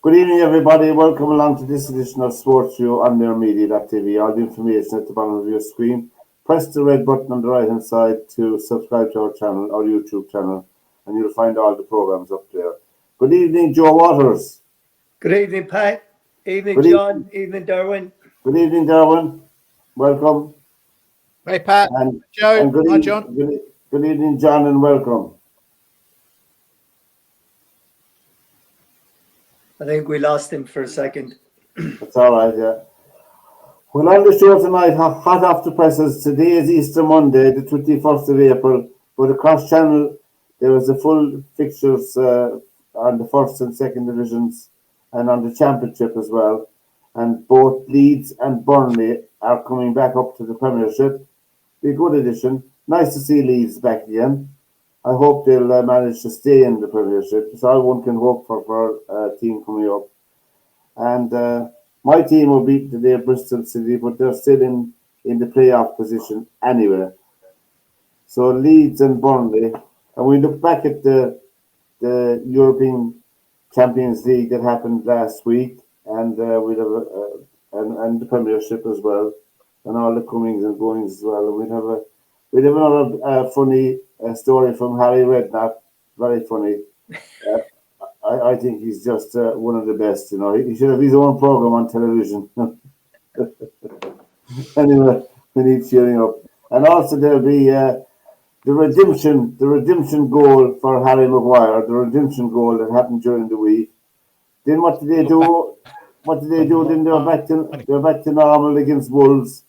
Good evening, everybody. Welcome along to this edition of SportsView on NewMedia.tv. All the information at the bottom of your screen. Press the red button on the right-hand side to subscribe to our channel, our YouTube channel, and you'll find all the programs up there. Good evening, Joe Waters. Good evening, Pat. Evening, John. Evening, Derwynne. Good evening, Derwynne. Welcome. Hey, Pat. And Joe. and Hi, John. Good evening, John, and welcome. I think we lost him for a second. That's all right, yeah. Well, on the show tonight, hot off the presses, today is Easter Monday, the 21st of April, but across channel there was the full fixtures on the first and second divisions and on the championship as well. And both Leeds and Burnley are coming back up to the Premiership. Be a good addition. Nice to see Leeds back again. I hope they'll manage to stay in the Premiership. It's all one can hope for a team coming up. And my team will beat today Bristol City, but they're still in the playoff position anyway. So Leeds and Burnley. And we look back at the European Champions League that happened last week, and we'd have and the Premiership as well, and all the comings and goings as well. And we'd have another funny story from Harry Redknapp. Very funny. I think he's just one of the best. You know, he should have his own program on television. Anyway, we need cheering up, and also there'll be the redemption goal for Harry Maguire. The redemption goal that happened during the week. Then what did they do? Then they were back to normal against Wolves,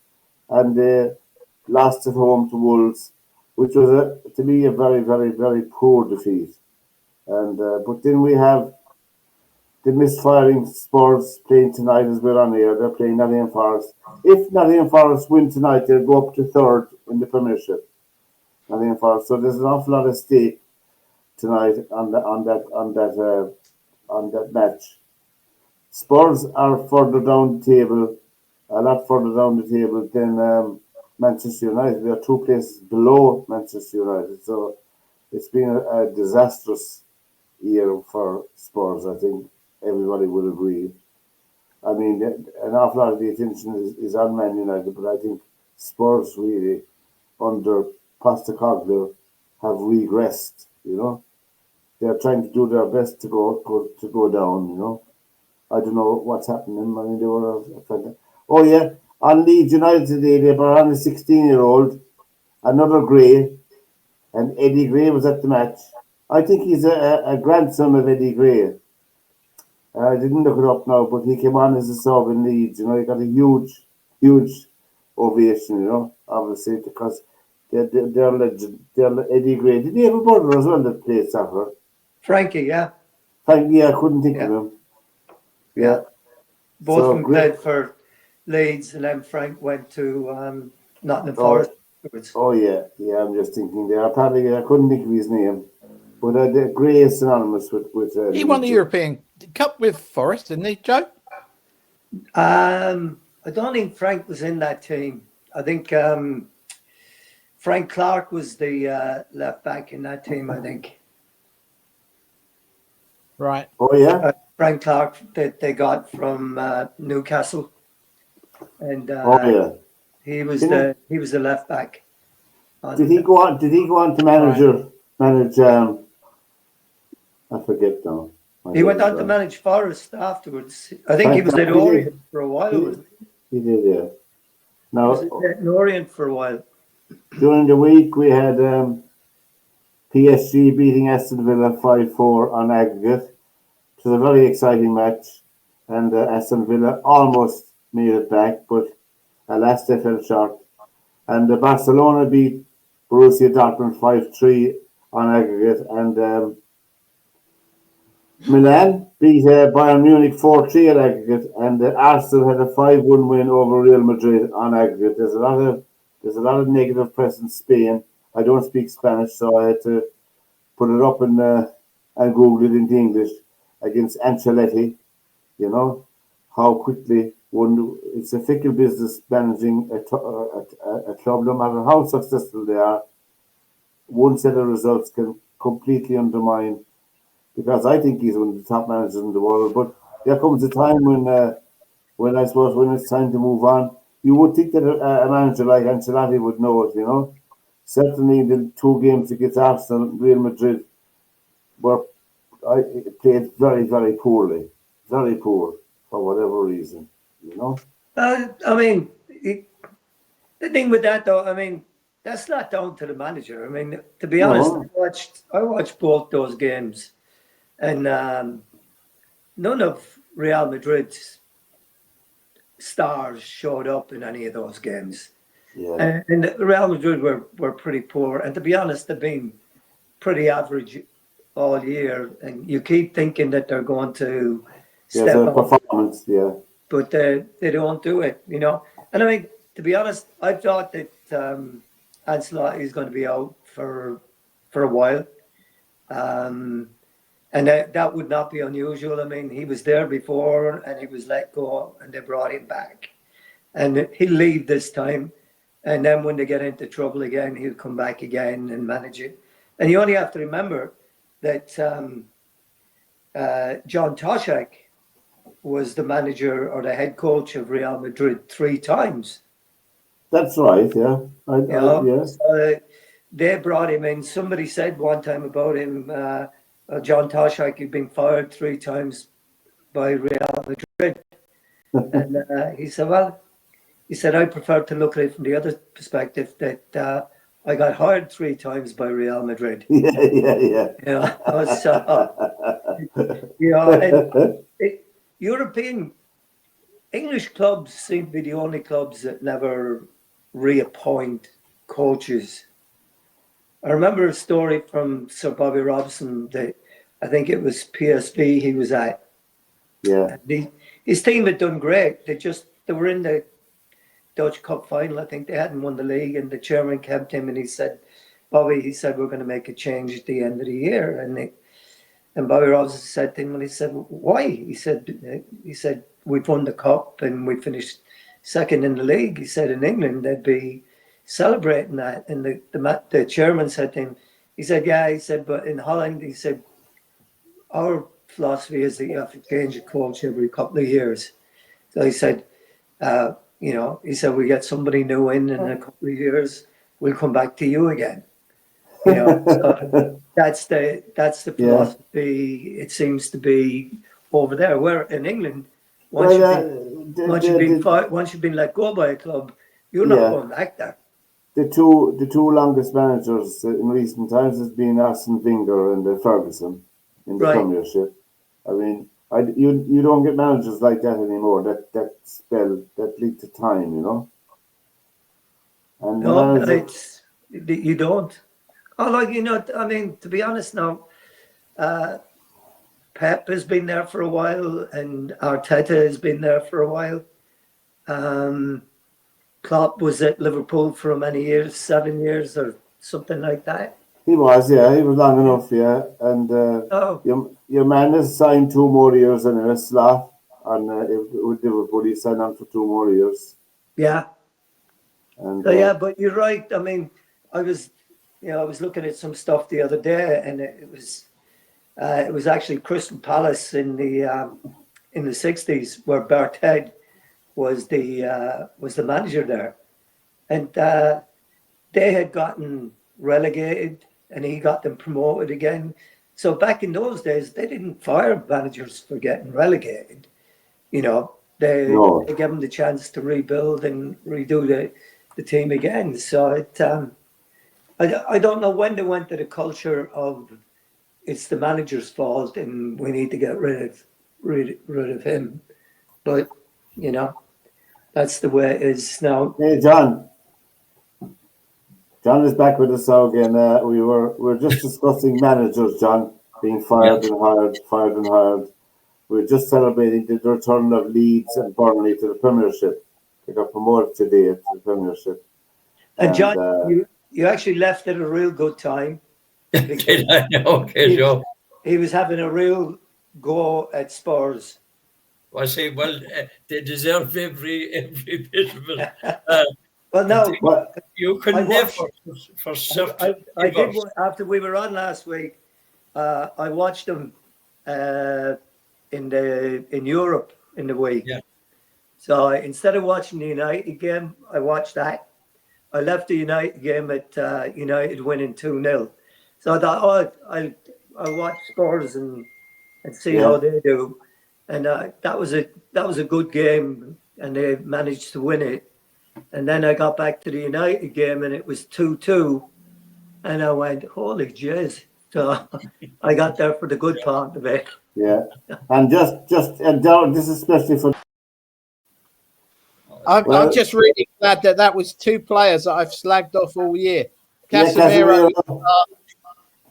and they lost at home to Wolves, which was to me a very, very, very poor defeat. And but then we have the misfiring Spurs playing tonight as we're on here. They're playing Nottingham Forest. If Nottingham Forest win tonight, they'll go up to third in the Premiership. Nottingham Forest. So there's an awful lot of stake tonight on that match. Spurs are further down the table, a lot further down the table than Manchester United. They are two places below Manchester United. So it's been a disastrous year for Spurs. I think everybody will agree. I mean, an awful lot of the attention is on Man United, but I think Spurs really, under Postecoglou, have regressed. You know, they are trying to do their best to go down. You know, I don't know what's happening. I mean, they were. Oh yeah, on Leeds United today, they were on a 16-year-old, another Gray, and Eddie Gray was at the match. I think he's a grandson of Eddie Gray. I didn't look it up now, but he came on as a sub in Leeds. You know, he got a huge ovation. You know, obviously because they're legend. They're Eddie Gray. Did he have a brother as well that played soccer? Frankie, yeah. Frankie, I couldn't think of him. Yeah. Both of them played for Leeds, and then Frank went to Nottingham Forest. Oh yeah. I'm just thinking there. Apparently, I couldn't think of his name. But the Gray is synonymous with he won the European Cup with Forest, didn't he, Joe? I don't think Frank was in that team. I think Frank Clark was the left back in that team, I think. Right. Oh yeah. Frank Clark that they got from Newcastle, and he was the left back. Did he go on to manage? I forget now. He went on to manage Forest afterwards. I think he was at Orient for a while. He did, yeah. Now, he was at Orient for a while. During the week, we had PSG beating Aston Villa 5-4 on aggregate. It was a very exciting match, and Aston Villa almost made it back, but alas, they fell short. And Barcelona beat Borussia Dortmund 5-3 on aggregate, and Milan beat Bayern Munich 4-3 at aggregate, and Arsenal had a 5-1 win over Real Madrid on aggregate. There's a lot of negative press in Spain. I don't speak Spanish, so I had to put it up and Google it into English against Ancelotti. You know how quickly it's a fickle business managing a club, no matter how successful they are. One set of results can completely undermine, because I think he's one of the top managers in the world, but there comes a time when I suppose when it's time to move on. You would think that a manager like Ancelotti would know it, you know. Certainly, the two games against Arsenal, Real Madrid, were played very, very poorly, very poor for whatever reason, you know. I mean, the thing with that though, I mean, that's not down to the manager. I mean, to be honest, No, I watched both those games, and none of Real Madrid's stars showed up in any of those games. yeah, And Real Madrid were pretty poor, and to be honest, they've been pretty average all year. And you keep thinking that they're going to there's step a up, performance, yeah, but they don't do it, you know. And I mean, to be honest, I thought that Ancelotti is going to be out for a while, and that would not be unusual. I mean, he was there before, and he was let go, and they brought him back, and he'll leave this time, and then when they get into trouble again, he'll come back again and manage it. And you only have to remember that John Toshak was the manager or the head coach of Real Madrid 3 times. that's right, yeah, yes, So they brought him in. Somebody said one time about him, John Toshak had been fired 3 times by Real Madrid. And he said, well, I prefer to look at it from the other perspective that I got hired 3 times by Real Madrid. yeah. You know, you know, and European English clubs seem to be the only clubs that never reappoint coaches. I remember a story from Sir Bobby Robson that I think it was PSV he was at. Yeah, His team had done great. They were in the Dutch Cup final. I think they hadn't won the league, and the chairman kept him, and he said, Bobby, he said, we're going to make a change at the end of the year. And Bobby Robson said to him, well, he said, why? He said, we've won the cup and we finished second in the league. He said, in England, they'd be celebrating that. And the chairman said to him, he said, yeah, he said, but in Holland, he said, our philosophy is that you have to change a coach every couple of years. So he said, you know, he said, we get somebody new in a couple of years, we'll come back to you again. You know, so that's the philosophy it seems to be over there. Where in England, once you've been let go by a club, you're not going back there. The two longest managers in recent times has been Arsene Wenger and Ferguson in the Premiership. I mean, you don't get managers like that anymore. That spell, that lead to time, you know. And no, you don't. Oh, like, you know, I mean, to be honest now, Pep has been there for a while and Arteta has been there for a while. Klopp was at Liverpool for many years, 7 years or something like that. He was long enough, yeah. And your man has signed 2 more years in a slot, and with Liverpool, he signed on for 2 more years. Yeah. And yeah, but you're right. I mean, I was looking at some stuff the other day, and it was actually Crystal Palace in the 60s where Barthed was the manager there, and they had gotten relegated, and he got them promoted again. So back in those days, they didn't fire managers for getting relegated. You know, they gave them the chance to rebuild and redo the team again. So I don't know when they went to the culture of it's the manager's fault and we need to get rid of him. But you know, that's the way it is now. Hey, John is back with us now again. We're just discussing managers, John, being fired and hired. We're just celebrating the return of Leeds and Burnley to the Premiership. They got promoted today to the Premiership. And John, you actually left at a real good time. Did I know? He was having a real go at Spurs. I say, well, they deserve every bit of it. Well, no, you can never for certain. I did after we were on last week. I watched them in Europe in the week. Yeah. So instead of watching the United game, I watched that. I left the United game at United winning 2-0. So I thought, I'll watch Spurs and see how they do. And that was a good game, and they managed to win it. And then I got back to the United game, and it was 2-2, and I went, holy jizz. So I got there for the good part of it. Yeah, and this is especially for. I'm just really glad that was two players that I've slagged off all year. Casemiro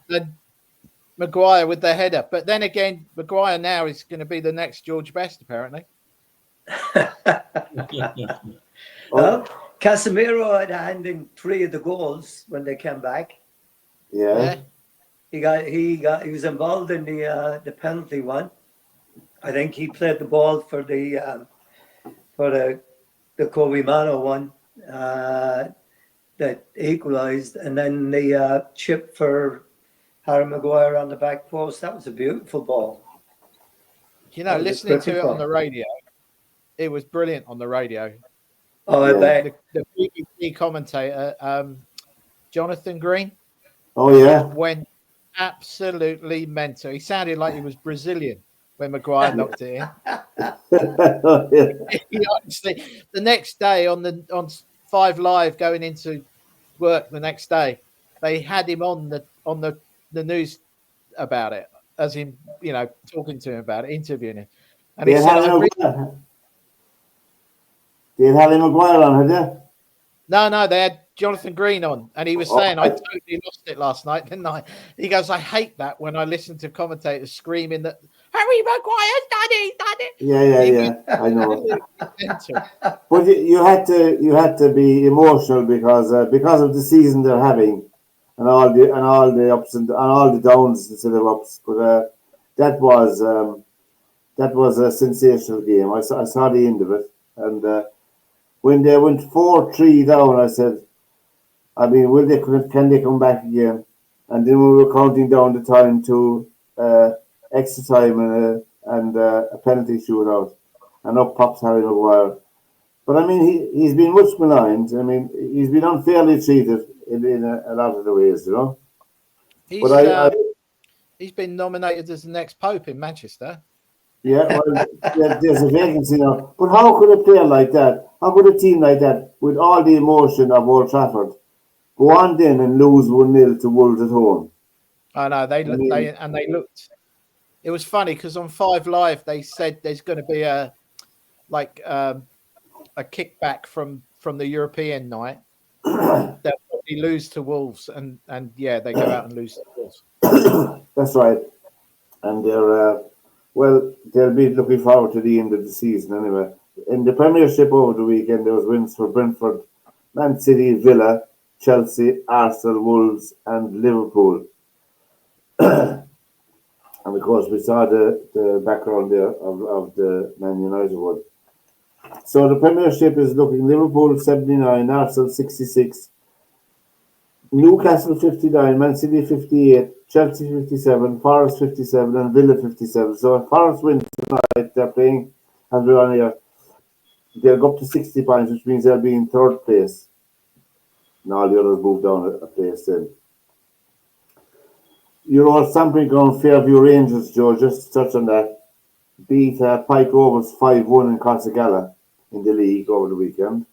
and Maguire with the header. But then again, Maguire now is going to be the next George Best, apparently. Well, Casemiro had a hand in 3 of the goals when they came back. Yeah. He was involved in the penalty one. I think he played the ball for the Kobe Mano one that equalised, and then the chip for Harry Maguire on the back post. That was a beautiful ball. You know, listening to it on the radio, it was brilliant on the radio. Oh, I bet. The BBC commentator, Jonathan Green. Oh, yeah. Went absolutely mental. He sounded like he was Brazilian when Maguire knocked it in. He honestly, the next day on 5 Live going into work the next day, they had him on the news about it, as in, you know, talking to him about it, interviewing him. And he said, they had Harry Maguire on, had they? No, they had Jonathan Green on, and he was saying, I totally lost it last night, didn't I? He goes, I hate that when I listen to commentators screaming that Harry Maguire's done it. Yeah. I know. But you had to be emotional because of the season they're having, and all the ups and all the downs instead of ups. But that was a sensational game. I saw the end of it, and when they went 4-3 down, I said, I mean, can they come back again? And then we were counting down the time to extra time and a penalty shootout, and up pops Harry Maguire. But I mean, he's been much maligned. I mean, he's been unfairly treated in a lot of the ways, you know. He's been nominated as the next Pope in Manchester. Yeah, well, there's a vacancy now. But how could a player like that, how could a team like that, with all the emotion of Old Trafford, go on then and lose 1-0 to Wolves at home? I know they looked. It was funny because on 5 Live they said there's going to be a kickback from the European night. They'll probably lose to Wolves, and yeah, they go out and lose to Wolves. That's right, and they'll be looking forward to the end of the season anyway. In the Premiership over the weekend, there was wins for Brentford, Man City, Villa, Chelsea, Arsenal, Wolves, and Liverpool. And of course, we saw the background there of the Man United one. So the Premiership is looking Liverpool 79, Arsenal 66, Newcastle 59, Man City 58, Chelsea 57, Forest 57, and Villa 57. So if Forest win tonight, they're playing, as we're on here, they'll go up to 60 points, which means they'll be in 3rd place. And all the others move down a place then. You're all something on Fairview Rangers, Joe, just to touch on that. Beat Pike Rovers 5-1 in Consegala in the league over the weekend.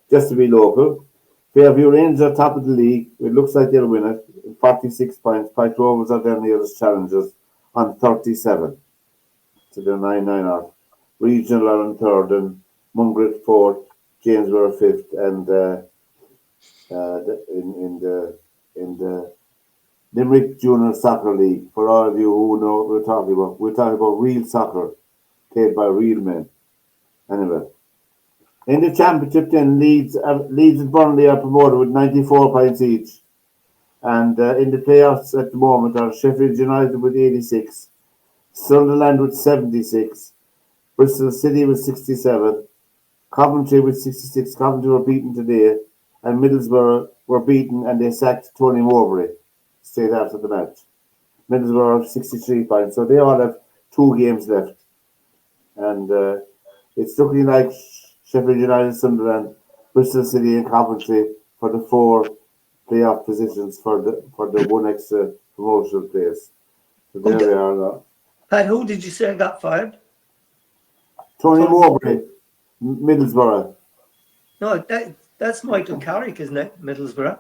Just to be local. Fairview Rangers are top of the league. It looks like they'll win it. 46 points. Pike Rovers are their nearest challengers on 37. So they're 9-9 off. Regional are in 3rd and Mungret 4th, Jamesborough 5th, and in the Limerick Junior Soccer League. For all of you who know what we're talking about real soccer played by real men. Anyway, in the championship, then Leeds and Burnley are promoted with 94 points each, and in the playoffs at the moment are Sheffield United with 86, Sunderland with 76, Bristol City with 67, Coventry with 66. Coventry were beaten today, and Middlesbrough were beaten, and they sacked Tony Mowbray straight after the match. Middlesbrough have 63 points. So they all have 2 games left. And it's looking like Sheffield United, Sunderland, Bristol City and Coventry for the 4 playoff positions for the one extra promotional place. So there they are now. Pat, who did you say got fired? Tony Mowbray, Middlesbrough. No, that's Michael Carrick, isn't it? Middlesbrough.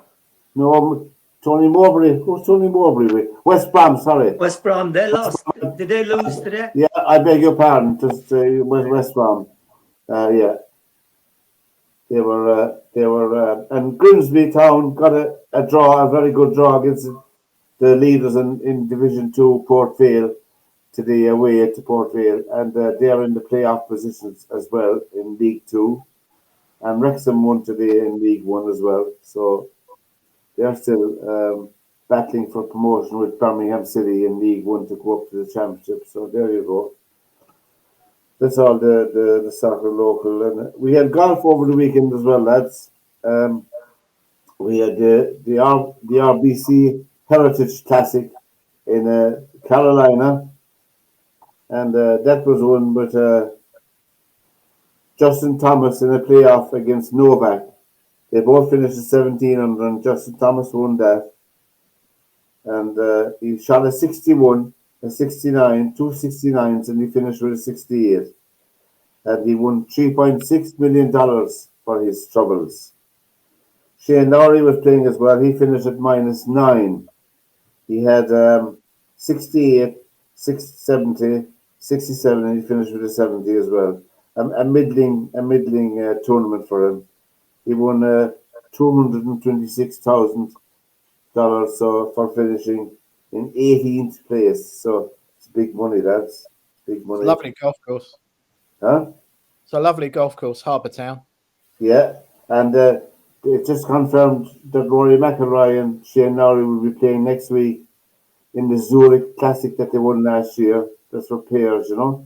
No, Tony Mowbray. Who's Tony Mowbray? West Brom, sorry. West Brom, they lost. Did they lose today? Yeah, I beg your pardon. Just West Brom. Yeah. They were, and Grimsby Town got a draw, a very good draw against the leaders in Division 2, Port Vale, today away to Port Vale, and they are in the playoff positions as well in League 2. And Wrexham won today in League 1 as well. So they are still battling for promotion with Birmingham City in League 1 to go up to the Championship. So there you go. That's all the soccer local. And we had golf over the weekend as well, lads. We had the RBC Heritage Classic in Carolina. And that was won with Justin Thomas in a playoff against Novak. They both finished at 17 under, and Justin Thomas won that. And he shot a 61, a 69, 2 69s, and he finished with a 68. And he won $3.6 million for his troubles. Shane Lowry was playing as well. He finished at -9. He had 68, 670, 67, and he finished with a 70 as well. A middling tournament for him. He won $226,000 for finishing in 18th place. So it's big money, lads. Big money. Lovely golf course. Huh? It's a lovely golf course, Harbour Town. Yeah, and it just confirmed that Rory McIlroy and Shane Lowry will be playing next week in the Zurich Classic that they won last year. That's for pairs, you know.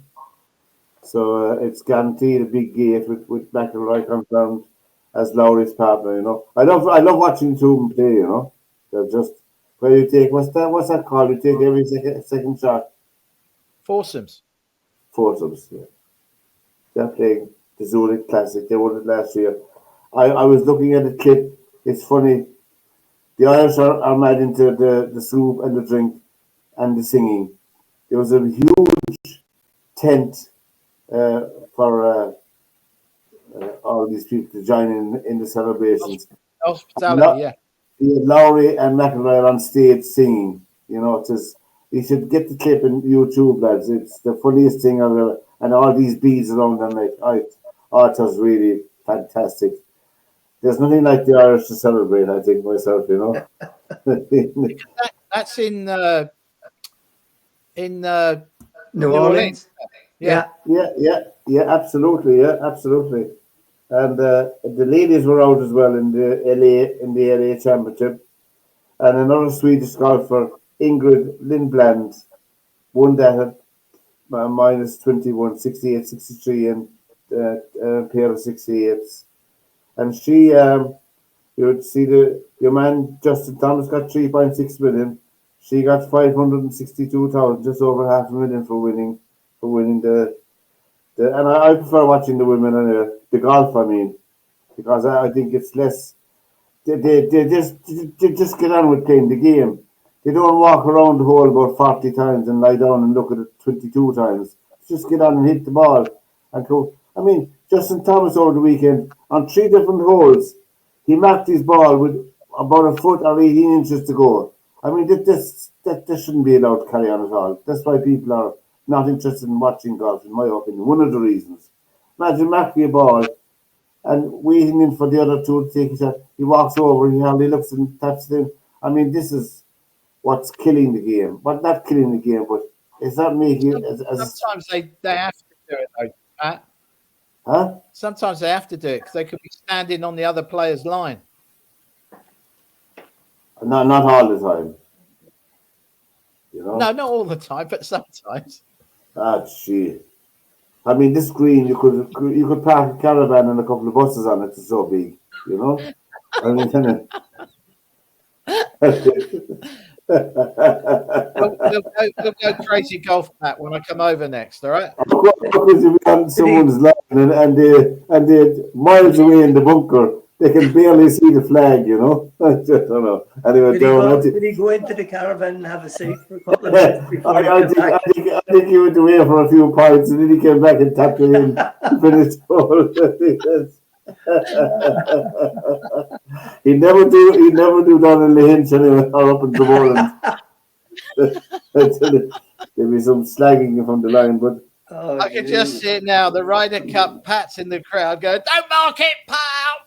So it's guaranteed a big gate with McIlroy confirmed as Lowry's partner, you know. I love watching two of them play, you know. They're just where you take what's that called? You take every second shot. Foursomes. Yeah. They're playing the Zurich Classic. They won it last year. I was looking at the clip. It's funny. The Irish are mad into the soup and the drink and the singing. There was a huge tent for all these people to join in the celebrations. Hospitality, yeah. Lowry and McIlroy on stage singing. You know, you should get the clip on YouTube, lads. It's the funniest thing I've ever. And all these beads around them, like, it was really fantastic. There's nothing like the Irish to celebrate, I think, myself, you know. That's in New Orleans. Yeah, absolutely. And the ladies were out as well in the LA Championship. And another Swedish golfer, Ingrid Lindblad, won that at -21, 68, 63, and a pair of 68s. And she, you would see your man Justin Thomas got 3.6 million. She got 562,000, just over $500,000 for winning the. And I prefer watching the women and the golf. I mean, because I think it's less. They just get on with playing the game. They don't walk around the hole about 40 times and lie down and look at it 22 times. Just get on and hit the ball and go. I mean, Justin Thomas over the weekend on 3 different holes, he marked his ball with about a foot or 18 inches to go. I mean, that shouldn't be allowed to carry on at all. That's why people are not interested in watching golf, in my opinion. One of the reasons. Imagine marking a ball and waiting in for the other two to take a shot. He walks over, he hardly looks and taps it in. I mean, this is what's killing the game. But not killing the game, but it's not making it as sometimes they have to do it though, Pat. Huh? Sometimes they have to do it because they could be standing on the other player's line. Not all the time. You know? No, not all the time, but sometimes. Ah, shit. I mean, this green, you could park a caravan and a couple of buses on it. It's so big, you know. I mean, We'll go crazy golf, Pat, when I come over next. All right. Because if you're on someone's line and they're miles away in the bunker, they can barely see the flag, you know. I just don't know. Anyway, did he go into the caravan and have a seat for a couple of minutes before he came back? I think he went away for a few pints and then he came back and tapped it in. Finished all. He never do down in the hinge anyway, or up in the morning. There'll be some slagging from the line, but I can just see it now. The Ryder Cup, Pat's in the crowd going, "Don't mark it, Pat!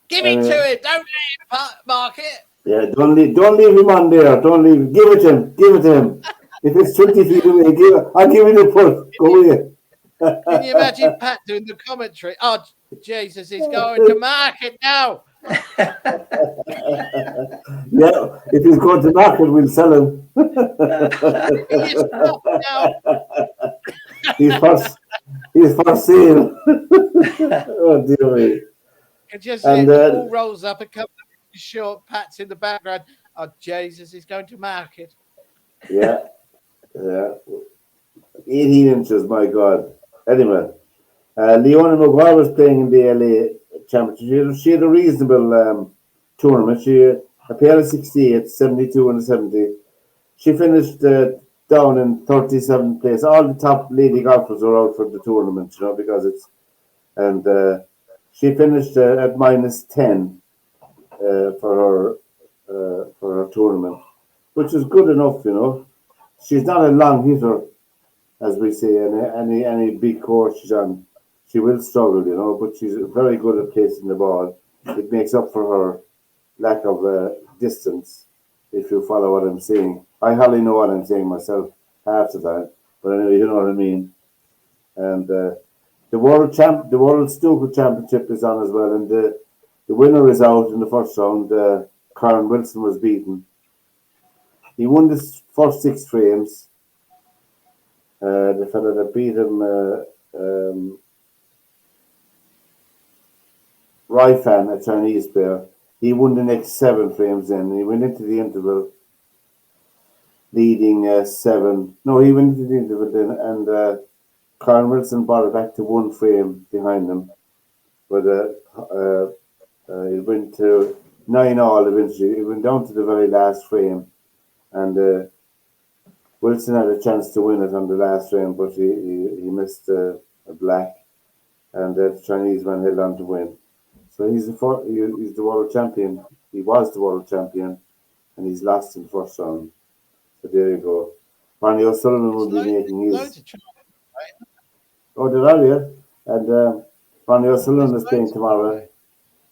Give it to him! Don't let him mark it!" Yeah, don't leave him on there. Don't leave. Give it to him. If it's 20 feet away, I'll give it a push. Go away. Can you imagine Pat doing the commentary? Oh, Jesus, he's going to mark it now. Yeah, if he's going to mark it, we'll sell him. He's for sale. Oh dear me. Can just see it all rolls up a couple of short. Pat's in the background. Oh, Jesus, he's going to mark it. Yeah. 18 inches, my God. Anyway, Leona Maguire was playing in the LA Championship. She had a reasonable tournament. She a pair of 68, 72 and 70. She finished down in 37th place. All the top lady golfers are out for the tournament, you know, because it's... And she finished at minus 10 for her tournament, which is good enough, you know. She's not a long hitter, as we say, any big course she's on. She will struggle, you know, but she's very good at placing the ball. It makes up for her lack of distance, if you follow what I'm saying. I hardly know what I'm saying myself half the time, but anyway, you know what I mean. And the World Snooker Championship is on as well, and the winner is out in the first round. Karen Wilson was beaten. He won the first 6 frames. The fellow that beat him, Raifan, a Chinese player, he won the next 7 frames then. He went into the interval leading 7. No, he went into the interval then, and Karen Wilson brought it back to 1 frame behind him. But it went to 9-all eventually. It went down to the very last frame. And Wilson had a chance to win it on the last frame, but he missed a black. And the Chinese man held on to win. So he's the world champion. He was the world champion, and he's lost in the first round. So there you go. Barney O'Sullivan will be making his... Oh, there are, yeah. And Barney O'Sullivan is playing tomorrow.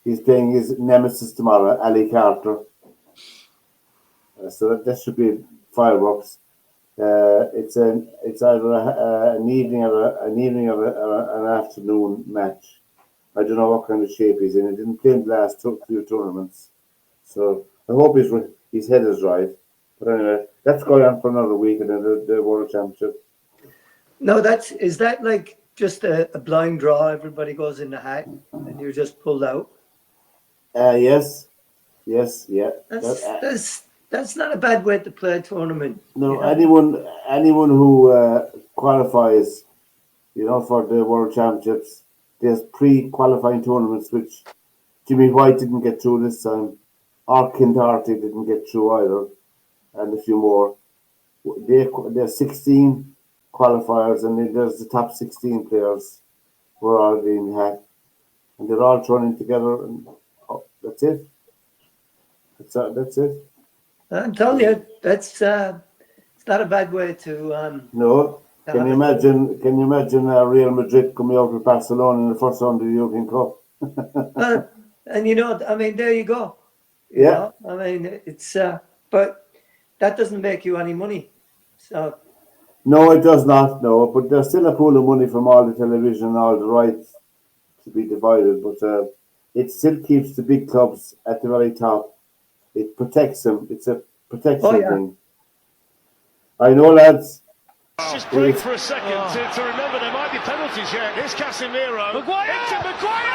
He's playing his nemesis tomorrow, Ali Carter. So that should be fireworks. It's either an evening or an afternoon match. I don't know what kind of shape he's in. He didn't play in the last few tournaments, so I hope his head is right. But anyway, that's going on for another week, and then the World Championship. No, is that like just a blind draw? Everybody goes in the hat, and you're just pulled out. Yes, yeah. That's not a bad way to play a tournament. No, you know? anyone who qualifies, you know, for the World Championships, there's pre-qualifying tournaments which Jimmy White didn't get through this time, or Kintarty didn't get through either, and a few more. There's 16 qualifiers, and then there's the top 16 players who are already in the hat, and they're all thrown in together, and that's it. That's it. I'm telling you, that's it's not a bad way to. No, can you imagine Real Madrid coming out with Barcelona in the first round of the European Cup? And you know, I mean, there you go. You know? I mean, it's but that doesn't make you any money. So. No, it does not. No, but there's still a pool of money from all the television, all the rights to be divided. But it still keeps the big clubs at the very top. It protects them. It's a protection thing. I know, lads. Just break for a second to remember there might be penalties yet. Here's Casemiro. Maguire! Into Maguire!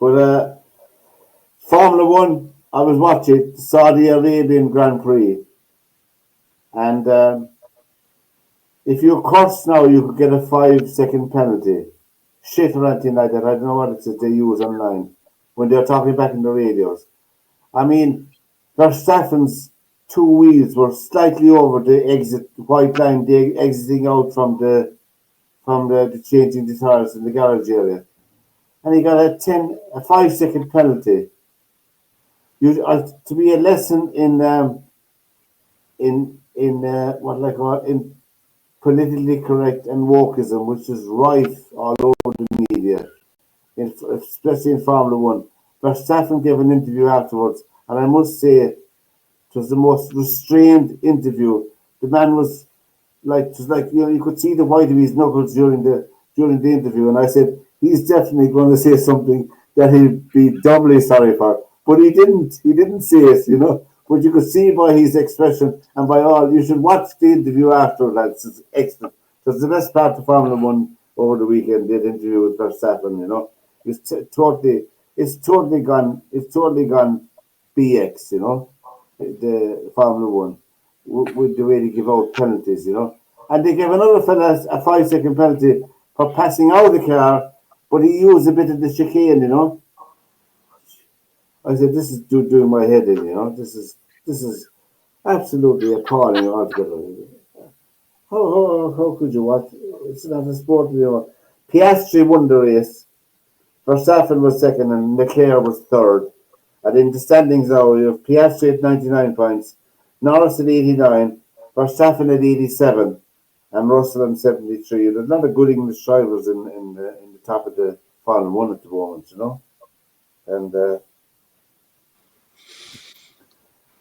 But Formula One, I was watching the Saudi Arabian Grand Prix, and if you curse now, you could get a 5-second penalty. Shit or anything like that. I don't know what it is they use online when they're talking back in the radios. I mean, Verstappen's 2 wheels were slightly over the exit white line, the exiting out from the changing the tires in the garage area, and he got a 5-second penalty. To be a lesson in what I call in politically correct and wokeism, which is rife all over the media, especially in Formula One. Verstappen gave an interview afterwards, and I must say it was the most restrained interview. The man was like, you could see the white of his knuckles during the interview, and I said he's definitely going to say something that he'll be doubly sorry for. But he didn't say it, But you could see by his expression and by all. You should watch the interview after that. It's excellent. It's the best part of Formula One over the weekend. Did interview with Verstappen. It's totally gone BX. The Formula One with the way they give out penalties. And they gave another fella a 5-second penalty for passing out of the car, but he used a bit of the chicane. I said, this is doing my head in, This is absolutely appalling altogether. How could you watch? It's not a sport, Piastri won the race. Verstappen was second and Leclerc was third. And in the standings now, you have Piastri at 99 points, Norris at 89, Verstappen at 87, and Russell at 73. There's a lot of good English drivers in the top of the Formula One at the moment, And the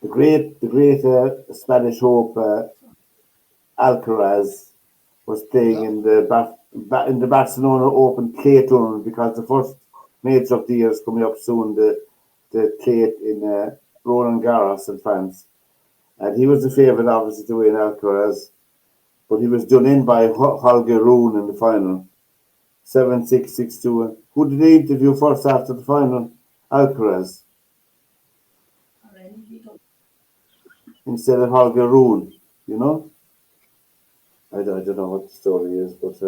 great Spanish hope Alcaraz was playing in the Barcelona Open clay tournament because the first major of the year is coming up soon. The clay in Roland Garros in France, and he was the favourite obviously to win Alcaraz, but he was done in by Holger Rune in the final, 7-6, 6-2. Who did they interview first after the final? Alcaraz. Instead of Holger Rune, I don't know what the story is, but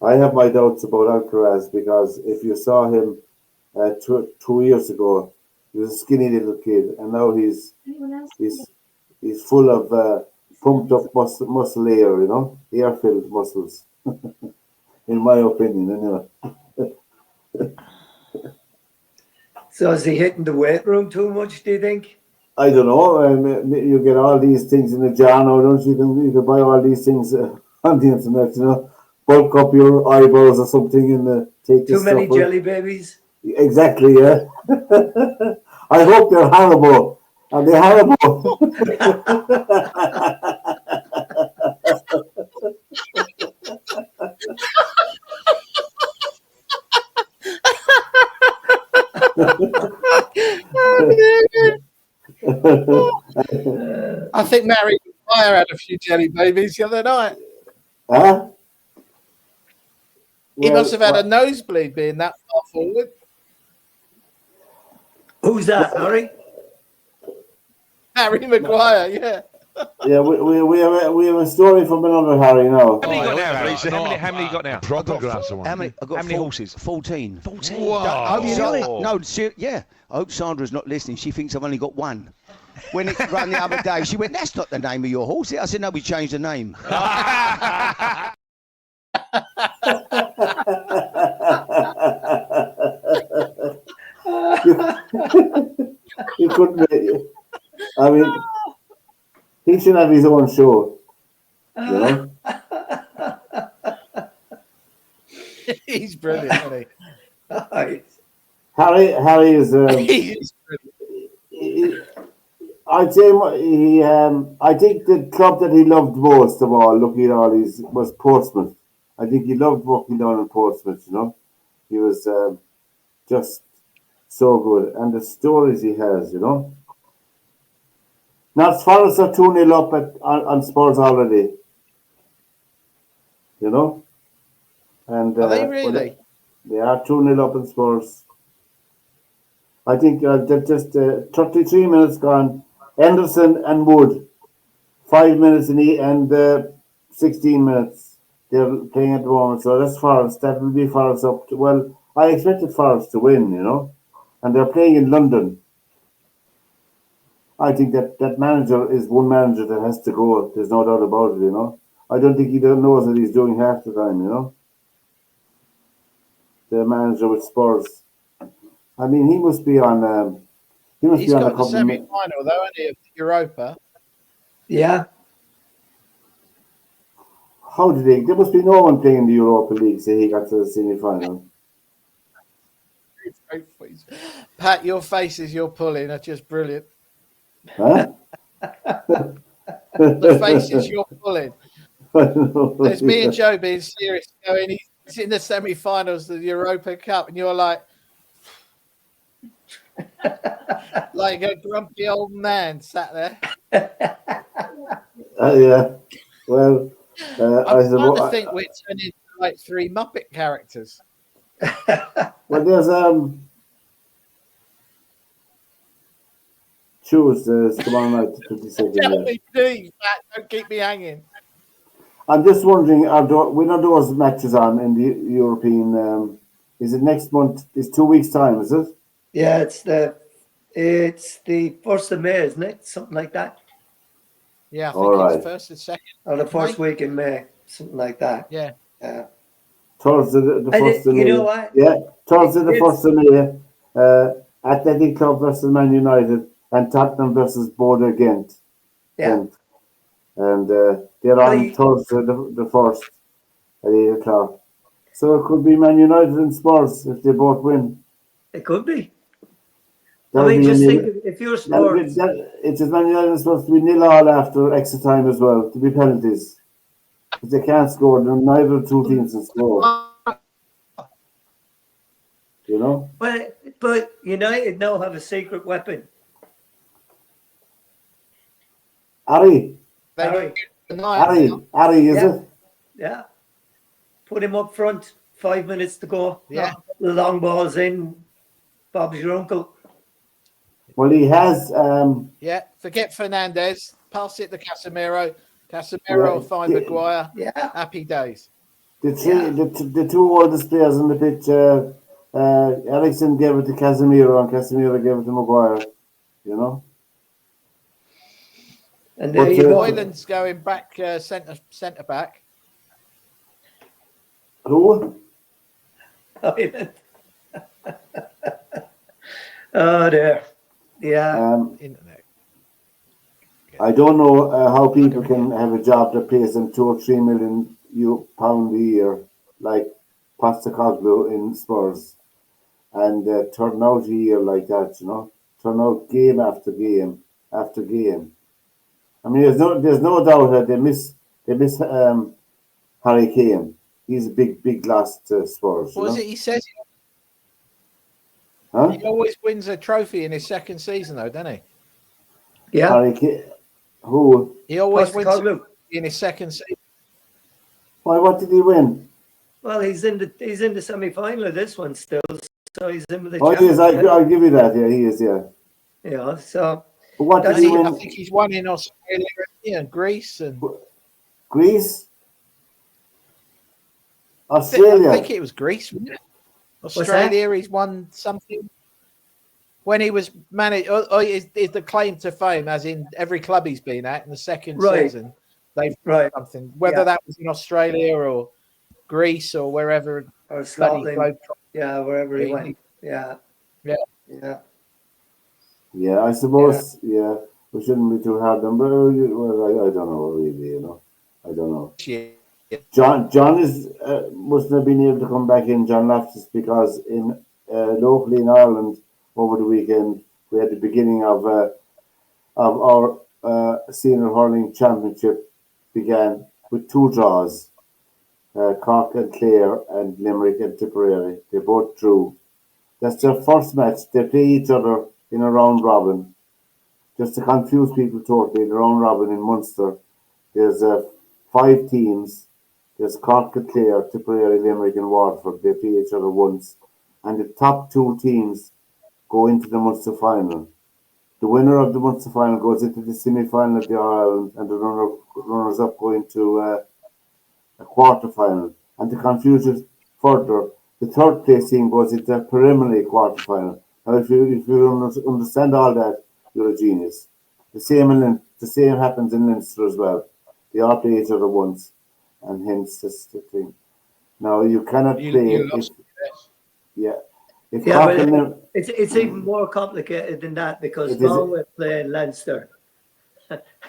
I have my doubts about Alcaraz because if you saw him 2 years ago, he was a skinny little kid, and now he's full of pumped up muscle layer, air-filled muscles, in my opinion, anyway. So is he hitting the weight room too much, do you think? I don't know. You get all these things in a jar now, don't you? You can buy all these things on the internet, bulk up your eyebrows or something and take too many jelly babies. Exactly, yeah. I hope they're horrible. Are they horrible? I think Mary Maguire had a few jelly babies the other night. Huh? He must have had a nosebleed being that far forward. Who's that, Harry? Harry Maguire, yeah. Yeah, we have a story from another Harry now. How many you got now, Harry? How many you got now? Proper grass one. How many horses? 14. 14. Wow. Yeah. I hope Sandra's not listening. She thinks I've only got one. When it ran the other day, she went, "That's not the name of your horse." I said, "No, we changed the name." You couldn't. I mean, he should have his own show. He's brilliant, isn't he? Harry is. He's brilliant. I'd say I think the club that he loved most of all, looking at all these, was Portsmouth. I think he loved working down in Portsmouth. He was just so good, and the stories he has. Now Forest are 2-0 up on Spurs already. And are they really? They are 2-0 up on Spurs. I think that just 33 minutes gone. Anderson and Wood, 5 minutes and 16 minutes. They're playing at the moment, so that's Forest. That will be Forest up to. Well, I expected Forest to win, and they're playing in London. I think that manager is one manager that has to go. There's no doubt about it, I don't think he knows what he's doing half the time, The manager with Spurs. I mean, he must be on. He's got the semi-final though, hasn't he, of the Europa? Yeah. How did they? There must be no one playing the Europa League. Say he got to the semi-final. Pat, your faces you're pulling are just brilliant. Huh? The faces you're pulling. There's me and Joe being serious, going, he's in the semi-finals of the Europa Cup, and you're like a grumpy old man sat there. Yeah. Well, I'm starting to think we're turning into like three Muppet characters. Well, there's Tuesday tomorrow night, the 22nd. Tell me, please, Matt, don't keep me hanging. I'm just wondering, when are those matches on in the European? Is it next month? It's 2 weeks' time, is it? Yeah, it's the 1st of May, isn't it? Something like that. Yeah, I think it's first and second. Or the first week in May, something like that. Yeah. Thursday the 1st of May. You know what? Yeah, Thursday the 1st of May. Athletic Club versus Man United and Tottenham versus Bodo Ghent. Yeah. Ghent. And they're on Thursday the 1st at 8 o'clock. So it could be Man United and Spurs if they both win. It could be. Just think if you're Spurs. It is Man United supposed to be 0-0 after extra time as well, to be penalties. If they can't score, then neither two teams can score. But United now have a secret weapon. Ari, is it? Yeah. Put him up front, 5 minutes to go. Yeah. The long balls in. Bob's your uncle. Well, he has. Forget Fernandez. Pass it to Casemiro. Casemiro will find Maguire. Yeah. Happy days. The two oldest players on the pitch, Ericsson gave it to Casemiro and Casemiro gave it to Maguire, And there you go. Hoyland's going back centre back. Who? Hoyland. Oh, there. Yeah. Internet. I don't know how people can have a job that pays them £2 or £3 million a year, like Postecoglou in Spurs, and turn out a year like that, turn out game after game after game. I mean, there's no doubt that they miss Harry Kane. He's a big loss to Spurs. What was it he says? Huh? He always wins a trophy in his second season, though, doesn't he? Yeah. Harry Kane. Who? He always wins in his second season. Why? What did he win? Well, he's in the semi-final of this one still, so he's in with the. Oh, he is. I'll give you that. Yeah, he is. Yeah. Yeah. So. But what did he win? I think he's won in Australia and Greece and. Greece. Australia. I think it was Greece, wasn't it? Australia, he's won something. When he was managed, is the claim to fame, as in every club he's been at in the second season, they've won something. Whether that was in Australia or Greece or wherever. Or Scotland. Yeah, wherever he went. Yeah. Yeah, I suppose. Yeah, we shouldn't be too hard on, but I don't know really. I don't know. Yeah. John is mustn't have been able to come back in, John Loftus, because in locally in Ireland over the weekend we had the beginning of our senior hurling championship began with 2 draws. Cork and Clare and Limerick and Tipperary. They both drew. That's their first match. They play each other in a round robin. Just to confuse people totally, the round robin in Munster, there's 5 teams. There's Cork and Clare, Tipperary, Limerick and Waterford. They play each other once. And the top 2 teams go into the Munster final. The winner of the Munster final goes into the semi-final of the All-Ireland, and the runners-up go into a quarter-final. And to confuse it further, the third place team goes into a preliminary quarter-final. Now, if you understand all that, you're a genius. The same happens in Leinster as well. They all play each other once, and hence this the thing. Now you cannot play. It's even more complicated than that because Galway play in Leinster,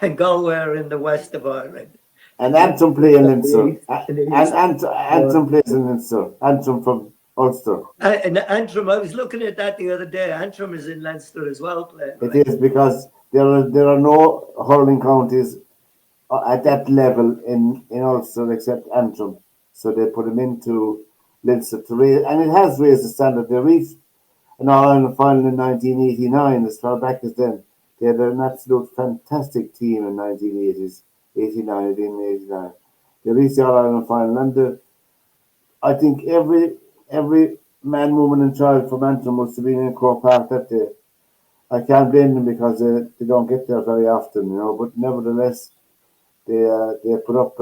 and Galway are in the west of Ireland. And Antrim play in Leinster. And Antrim plays in Leinster. Antrim from Ulster. And Antrim, I was looking at that the other day. Antrim is in Leinster as well. Playing, right? It is because there are no hurling counties at that level in Ulster except Antrim. So they put them into Leinster to raise, and it has raised the standard. They reached an All-Ireland final in 1989, as far back as then. They had an absolute fantastic team in 1980s, 89. They reached the All-Ireland final, and I think every man, woman and child from Antrim must have been in Croke Park that day. I can't blame them because they don't get there very often, but nevertheless, they put up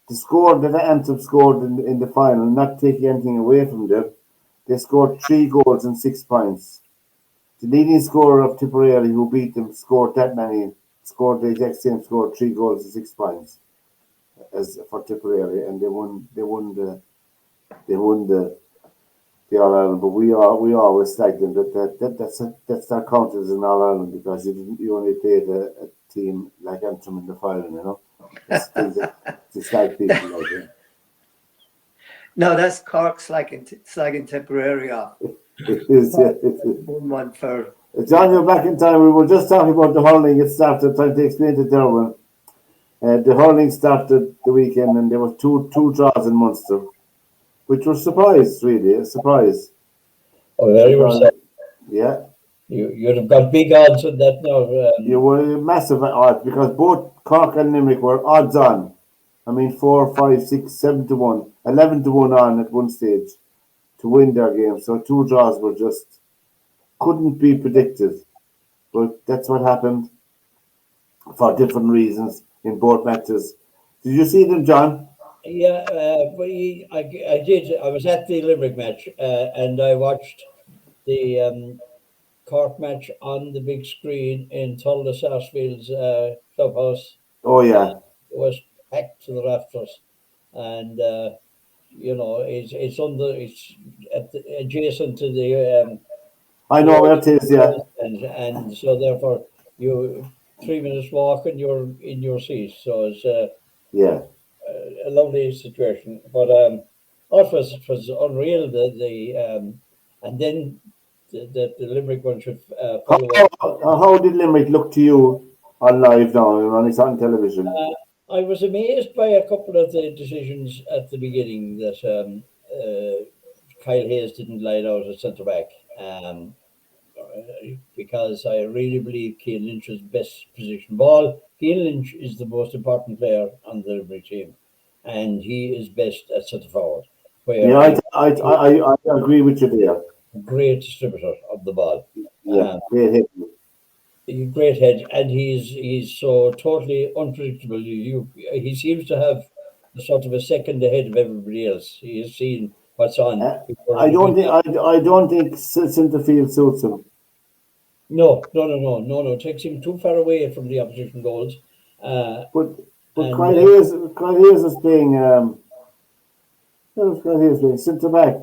the score that Antrim scored in the final, not taking anything away from them. They scored 3 goals and 6 points. The leading scorer of Tipperary, who beat them, scored the exact same score, 3 goals and 6 points, as for Tipperary, and they won the All Ireland. But we always like them that's not counted as an All Ireland because you only played a team like Antrim in the final, It's like people like that. No, that's Cork slagging Tipperary off. It is, yeah. 1-1 for. John, you're back in time. We were just talking about the hurling. It started, trying to explain to Derwynne. The hurling started the weekend, and there were two draws in Munster, which was a surprise. Oh, very well. Yeah. You'd have got big odds on that now. You were massive odds because both Cork and Limerick were odds on. 4, 5, 6, 7 to 1, 11 to 1 on at one stage to win their game. So 2 draws were just couldn't be predicted. But that's what happened for different reasons in both matches. Did you see them, John? Yeah, I did. I was at the Limerick match and I watched the Cork match on the big screen in Tulla Sarsfield's clubhouse. Oh, yeah. It was packed to the rafters, and it's adjacent to the. I know where it is, yeah. And so therefore, you 3 minutes walk and you're in your seat. So it's a lovely situation. But it was unreal. And then the Limerick one should follow up. How did Limerick look to you on live now when it's on television? I was amazed by a couple of the decisions at the beginning that Kyle Hayes didn't lie out at centre back, because I really believe Cian Lynch's best position ball. Cian Lynch is the most important player on the Limerick team, and he is best at centre forward. I agree with you there. Great distributor of the ball. Yeah, great hit. Great head, and he's so totally unpredictable. He seems to have sort of a second ahead of everybody else. He has seen what's on. I don't think centre field suits him. No. It takes him too far away from the opposition goals. But Kyle Hayes is playing. Kyle Hayes playing centre back.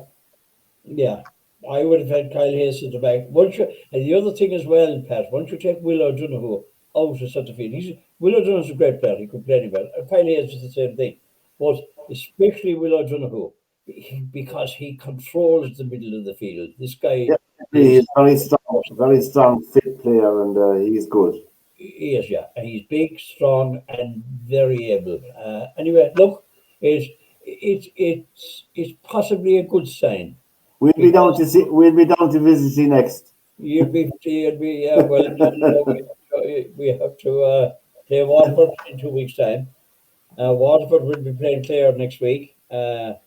Yeah. I would have had Kyle Hayes at the back. And the other thing as well, Pat, once you take Will O'Donoghue out of centre field, Will O'Donoghue's a great player. He could play anywhere. Kyle Hayes is the same thing. But especially Will O'Donoghue, because he controls the middle of the field. This guy is very strong, fit player, and he's good. He is, yeah. And he's big, strong, and very able. Anyway, look, it's possibly a good sign. We'll be down to visit you next. You'll be well. We have to play Waterford in 2 weeks' time. Waterford will be playing Clare next week. Cork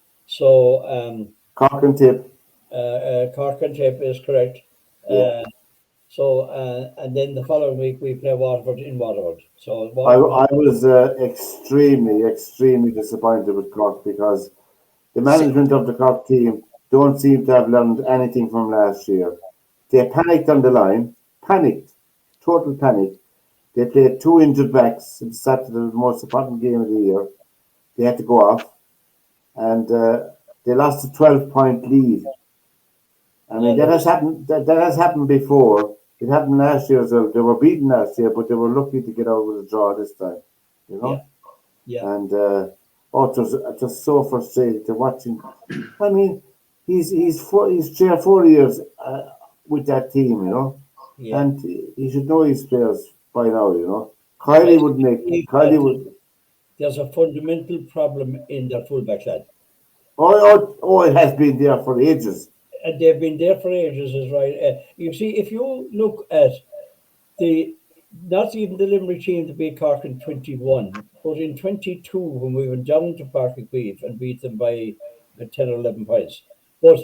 and Tip. Cork and Tip is correct. Yeah. And then the following week we play Waterford in Waterford. So I Waterford, was extremely disappointed with Cork because the management of the Cork team don't seem to have learned anything from last year. They panicked on the line, total panic. They played two injured backs and Saturday, the most important game of the year. They had to go off, and they lost a 12-point lead. I mean, that has happened. That has happened before. It happened last year as well. They were beaten last year, but they were lucky to get out with a draw this time. You know. yeah. And it was just so frustrating to watch him. I mean, he's 3 or 4 years with that team, you know, Yeah. and he should know his players by now, you know. Kylie would. There's a fundamental problem in their fullback line. It has been there for ages. And they've been there for ages, is right. You see, if you look at not even the Limerick team to beat Cork in 21, but in 22, when we went down to Park Beef and beat them by 10 or 11 points. But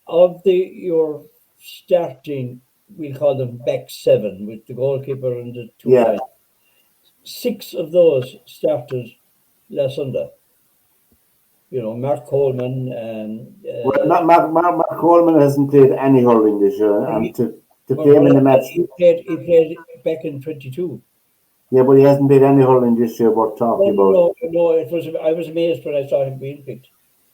of your starting, we'll call them back seven, with the goalkeeper and the two lines, 6 of those started last Sunday. You know, Mark Coleman and Mark Coleman hasn't played any hurling this year, and to play him in the match. He played back in 22. Yeah, but he hasn't played any hurling this year worth talking about. No, I was amazed when I saw him being picked.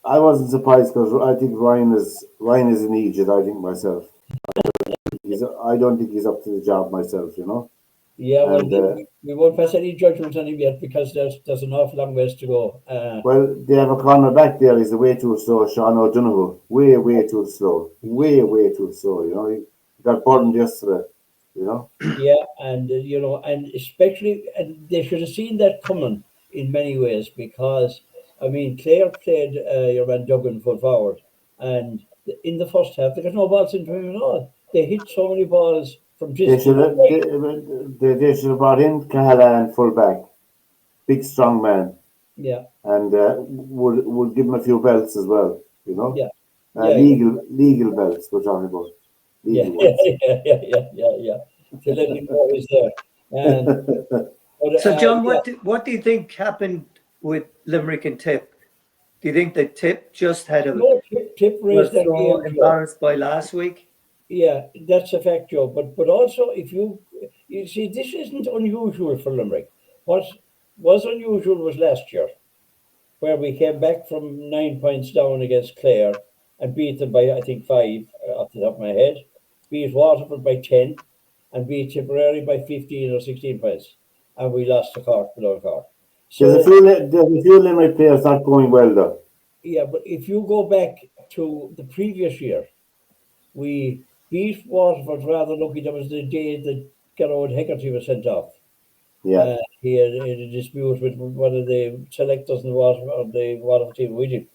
I wasn't surprised because I think Ryan is an idiot. I think myself. I don't think he's up to the job myself. You know. Yeah, well, we won't pass any judgment on him yet because there's an awful long ways to go. Well, they have a corner back there. He's way too slow, Sean O'Donoghue. Way too slow. Way too slow. You know, he got burned yesterday. You know. Yeah, and and especially, and they should have seen that coming in many ways because I mean, Clare played your man Duggan full forward, and in the first half they got no balls into him at all. They hit so many balls from distance. They should have brought in Cahalan full back, big strong man. Yeah, and would give him a few belts as well. You know. Yeah. Legal belts we're talking about. Yeah. To let him know he's there. So, John, what do you think happened with Limerick and Tip? Do you think that Tip just had Tip raised that game, embarrassed by last week? Yeah, that's a fact, Joe. But also, if you see, this isn't unusual for Limerick. What was unusual was last year, where we came back from 9 points down against Clare and beat them by, I think, 5 off the top of my head. Beat Waterford by 10 and beat Tipperary by 15 or 16 points. And we lost to Cork below Cork. So, there's a few Limerick players not going well, though. Yeah, but if you go back to the previous year, we beat Waterford rather lucky. That was the day that Gerard Hegarty was sent off. Yeah. He had a dispute with one of the selectors in the Waterford team with him.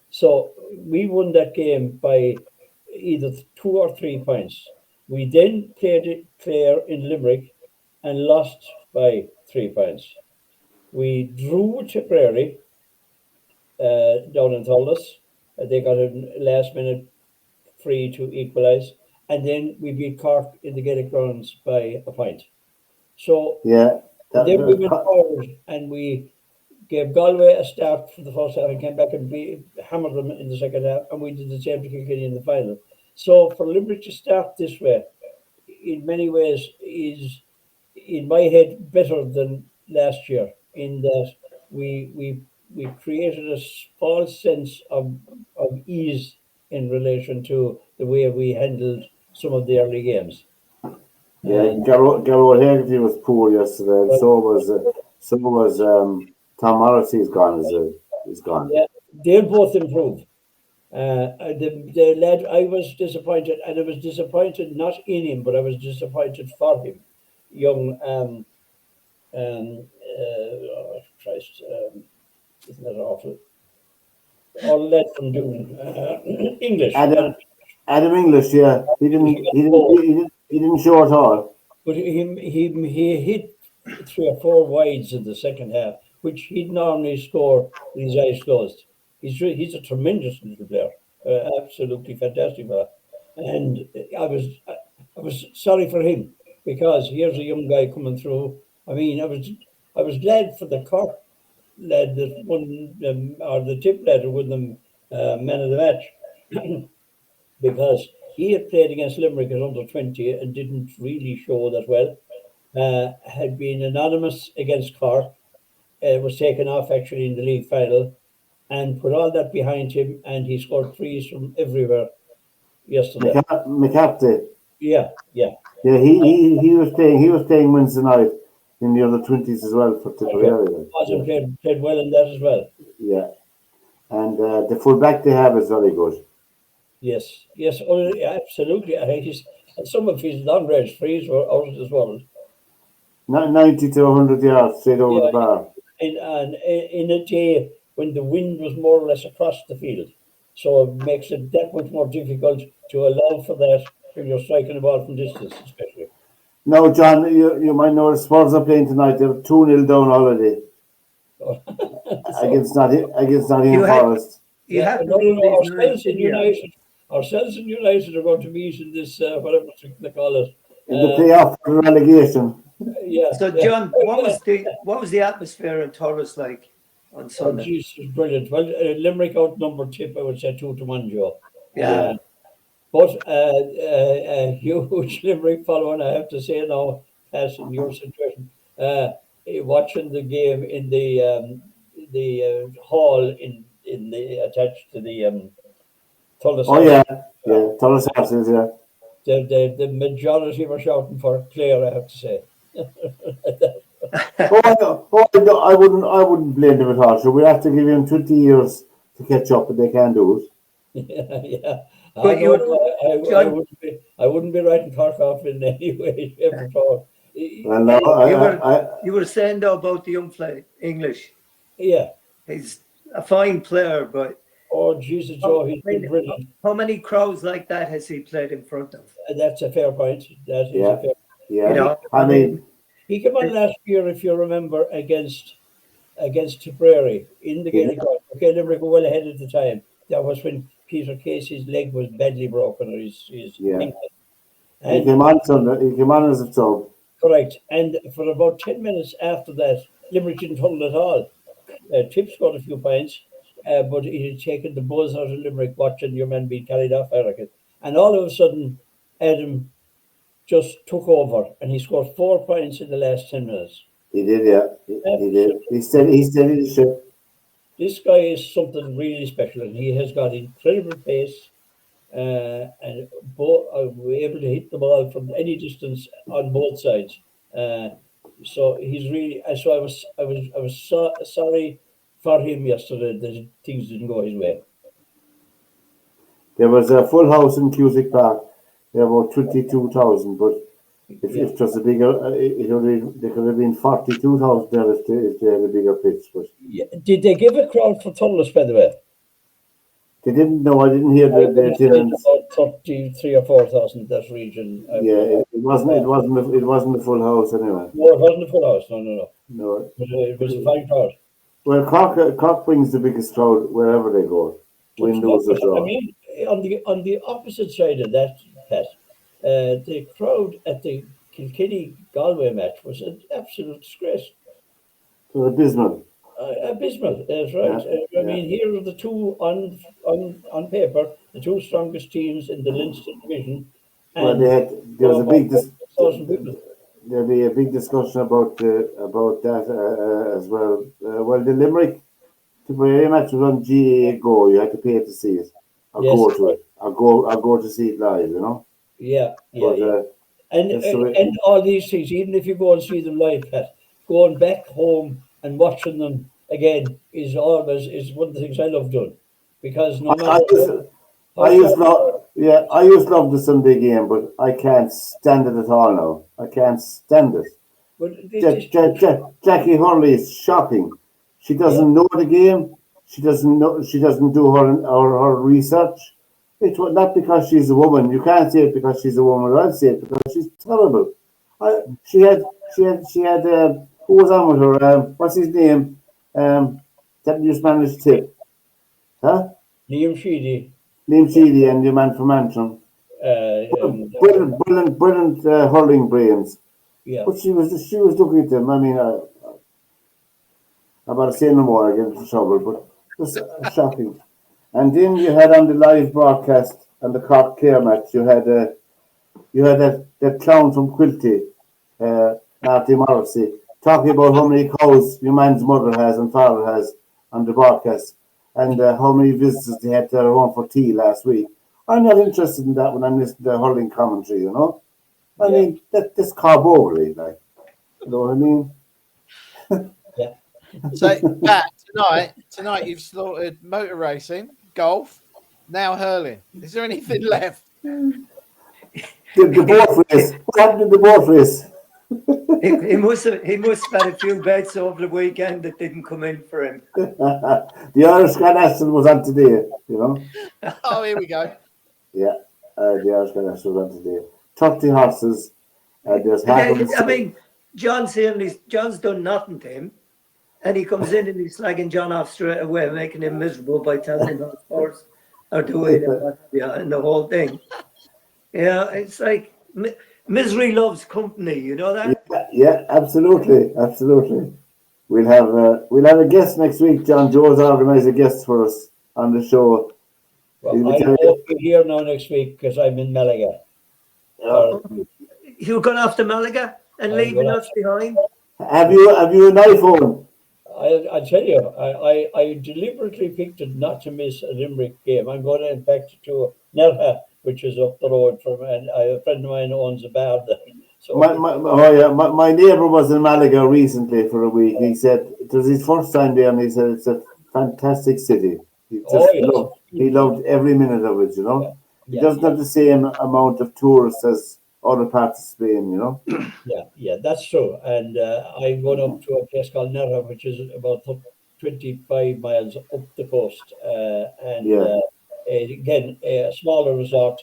So we won that game by either 2 or 3 points. We then played Clare in Limerick and lost by 3 points. We drew Tipperary down in Thurles. They got a last minute free to equalise. And then we beat Cork in the Gaelic grounds by a point. So then we went forward and we gave Galway a start for the first half and came back and hammered them in the second half, and we did the same to Kilkenny in the final. So for Limerick to start this way, in many ways, is in my head better than last year. In that we created a false sense of ease in relation to the way we handled some of the early games. Yeah, Gerard Hegarty was poor yesterday, and so was Tom Morrissey's gone. Is gone. Yeah, they'll both improve. The lad, I was disappointed, and I was disappointed not in him, but I was disappointed for him. Young, Christ, isn't that awful? All lad from Derwynne, English. Adam English, yeah, he didn't show at all. But he hit 3 or 4 wides in the second half, which he'd normally score with his eyes closed. He's a tremendous little player, absolutely fantastic player. And I was sorry for him, because here's a young guy coming through. I mean, I was glad for the Cork lad that won them, or the tip lad who won them man of the match, because he had played against Limerick as under 20 and didn't really show that well. Had been anonymous against Cork, was taken off actually in the league final, and put all that behind him, and he scored threes from everywhere yesterday. McCarthy. Yeah. Yeah, he was playing Wednesday night in the under 20s as well for Tipperary. Wasn't played well in that as well. Yeah, and the full back they have is very good. Yes, oh, yeah, absolutely. Some of his long range threes were out as well. 90 to 100 yards straight over the bar. And in a day when the wind was more or less across the field, so it makes it that much more difficult to allow for that when you're striking the ball from distance, especially. Now, John, you might know the Spurs are playing tonight. They're 2-0 down already against Nottingham Forest. You have to no, read these ourselves in United. Ourselves and United are going to meet in this whatever they call it. In the playoff for relegation. Yeah. So, John, what was the atmosphere in Torres like on Oh, Sunday? geez, it's brilliant. Well, Limerick outnumbered Tip, I would say 2-1, Joe. Yeah. But a huge Limerick following, I have to say now, passing your situation, watching the game in the hall in the attached to the Tullis. Oh yeah, Tullis houses, yeah. The majority were shouting for Clare, I have to say. No, I wouldn't blame them at all. So we have to give them 20 years to catch up, but they can do it. Yeah. But I wouldn't be writing Cork off in any way, shape, or form. Well, no, You were saying though about the young fella, English. Yeah. He's a fine player, but oh Jesus, Joe, he's been brilliant. How many crowds like that has he played in front of? That's a fair point. That is a fair. Yeah. You know, I mean, he came on last year, if you remember, against Tipperary in the Gaelic Cup. Okay, Limerick were well ahead at the time. That was when Peter Casey's leg was badly broken, or his ankle. He came on as a sub. Correct. And for about 10 minutes after that, Limerick didn't hold at all. Tip scored a few points, but he had taken the buzz out of Limerick watching your man being carried off, I reckon. And all of a sudden, Adam just took over, and he scored 4 points in the last 10 minutes. He did, yeah. He did. He steadied the ship. This guy is something really special, and he has got incredible pace, and both are able to hit the ball from any distance on both sides. So he's really. So I was sorry for him yesterday that things didn't go his way. There was a full house in Cusick Park. There were about 22,000, but if it was a bigger, there could have been 42,000 there if they had a bigger pitch. But yeah. Did they give a crowd for Tullis, by the way? They didn't know. I didn't hear the attendance. About 33 or 4,000 that region. Yeah, it wasn't the full house anyway. No, it wasn't a full house. No. It was a fine crowd. Well, Cork brings the biggest crowd wherever they go. Windows or draw. I mean, on the opposite side of that, Pat, the crowd at the Kilkenny-Galway match was an absolute disgrace. Abysmal. Abysmal, that's right. Yeah, I mean, here are the two on paper, the two strongest teams in the Leinster division. Well, there'll be a big discussion about that as well. Well, the Limerick Tipperary match was on GAA Go. You had to pay to see it, or go to it, or go to see it live. You know. Yeah. But, and all these things, even if you go and see them live, Pat, going back home and watching them again is one of the things I love doing, because no matter I used to love the Sunday game, but I can't stand it at all now. I can't stand it. But Jackie Hurley is shocking. She doesn't know the game. She doesn't do her research. It's not because she's a woman. You can't say it because she's a woman. I'd say it because she's terrible. She had who was on with her? What's his name? That just managed Tip. Huh? Liam Sheedy and the man from Antrim. Brilliant hurling brains. Yeah. But she was looking at them. I mean, I'm about to say no more, I get into trouble, but just shocking. And then you had on the live broadcast and the Cork Clare match, you had that clown from Quilty, Marty Morrissey, talking about how many cows your man's mother has and father has on the broadcast, and how many visitors they had to their home for tea last week. I'm not interested in that when I'm listening to hurling commentary, you know. I mean, that's carbogly, like, you know what I mean? So, Pat, tonight you've slaughtered motor racing, golf, now hurling. Is there anything left? The boat race. What happened to the boat race? He must have had a few bets over the weekend that didn't come in for him. The Irish Ganaston was on today, you know. Oh, here we go. Yeah, the Irish Ganaston was on today. 30 horses. There's I mean, John's done nothing to him, and he comes in and he's slagging John off straight away, making him miserable by telling him how sports are doing and the whole thing. Yeah, it's like misery loves company, you know that? Yeah, absolutely. We'll have a guest next week. John Joe's organised a guest for us on the show. Well, I won't be here now next week because I'm in Malaga. You're going off to Malaga and leaving us behind? Have you an iPhone? I tell you, I deliberately picked it not to miss a Limerick game. I'm going in fact to Nerha, which is up the road from, and a friend of mine owns a bar there. So my neighbour was in Malaga recently for a week. He said it was his first time there, and he said it's a fantastic city. He loved every minute of it. You know, it doesn't have the same amount of tourists as other parts of Spain. You know. Yeah, that's true. And I'm going up to a place called Nerha, which is about 25 miles up the coast, again, a smaller resort,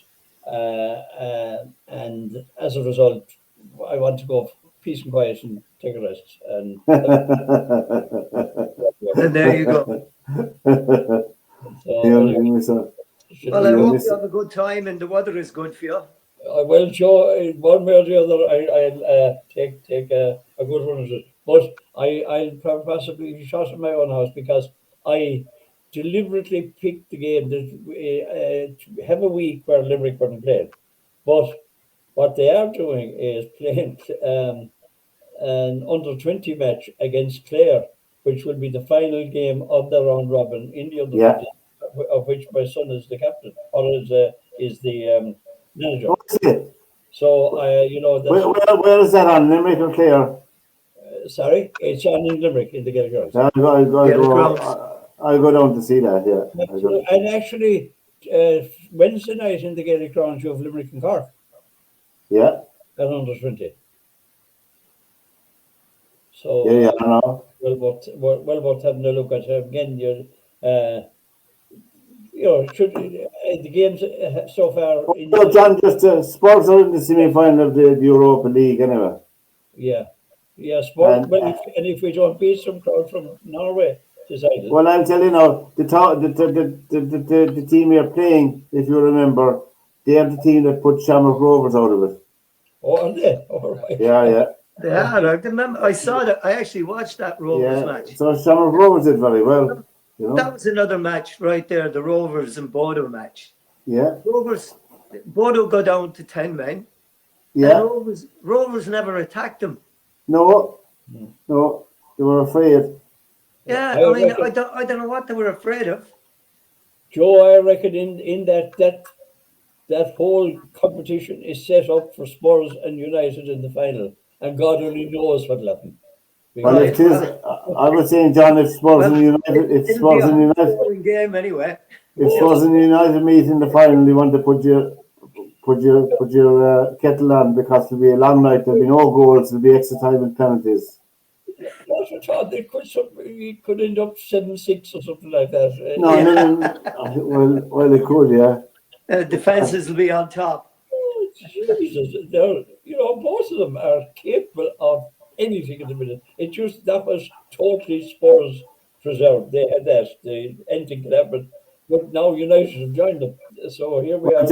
and as a result, I want to go peace and quiet and take a rest. And and there you go. Well, I hope you have a good time and the weather is good for you. Well, Joe, one way or the other, I'll take a good run at it. But I'll possibly be shot in my own house because I deliberately picked the game that have a week where Limerick weren't playing. But what they are doing is playing an under-20 match against Clare, which will be the final game of the round robin in the under-20, of which my son is the captain, or is the manager. So where is that on, Limerick or Clare? Sorry, it's on in Limerick in the Gaelic Grounds. I'll go down to see that. Yeah, and actually, Wednesday night in the Gaelic Grounds, you have Limerick and Cork. Yeah. At under-20. So I know. Well worth having a look at. Again, the games so far. John, just Spurs are in the semi-final of the Europa League anyway. Yeah, Spurs. And if we don't beat some crowd from Norway, decided. Well, I'll tell you now, the team you're playing, if you remember, they are the team that put Shamrock Rovers out of it. Oh, are they? All right. Yeah. They are. I remember. I saw that. I actually watched that Rovers match. So Shamrock Rovers did very well. You know? That was another match right there, the Rovers and Bodo match. Yeah. Bodo go down to 10 men. Yeah. Rovers never attacked them. No, they were afraid. Yeah, I don't know what they were afraid of. Joe, I reckon in that whole competition is set up for Spurs and United in the final, and God only knows what'll happen. Well, it is. I was saying, John, if Spurs and United, game anyway. If Spurs and United meet in the final, you want to put your kettle on because it'll be a long night. There'll be no goals. There'll be extra time and penalties. Not at all. They could end up 7-6 or something like that. No. Well, it could, yeah. Defenses will be on top. Oh, Jesus, both of them are capable of anything in the minute. That was totally Spurs preserved. They had that. Anything could happen. But now United have joined them. So here we are.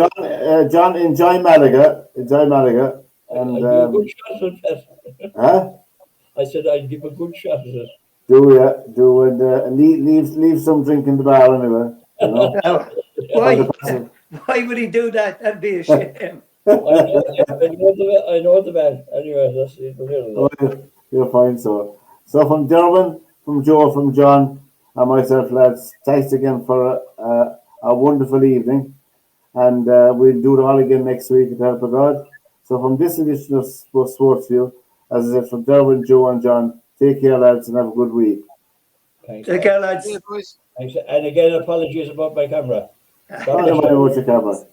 John, enjoy Malaga. Enjoy Malaga. And, I'd give a good shot at that. huh? I said I'd give a good shot at it. Do and leave some drink in the bar anyway. You know. Now, why would he do that? That'd be a shame. I know the man. Anyway, that's it. Oh, you're fine. So from Derwynne, from Joe, from John, and myself, lads, thanks again for a wonderful evening. And we'll do it all again next week with the help of God. So from this edition of SportsView, as I said, from Derwynne, Joe, and John, take care, lads, and have a good week. Thanks. Take care, lads. Yeah, boys. Thanks. And again, apologies about my camera. Thank you very much, camera.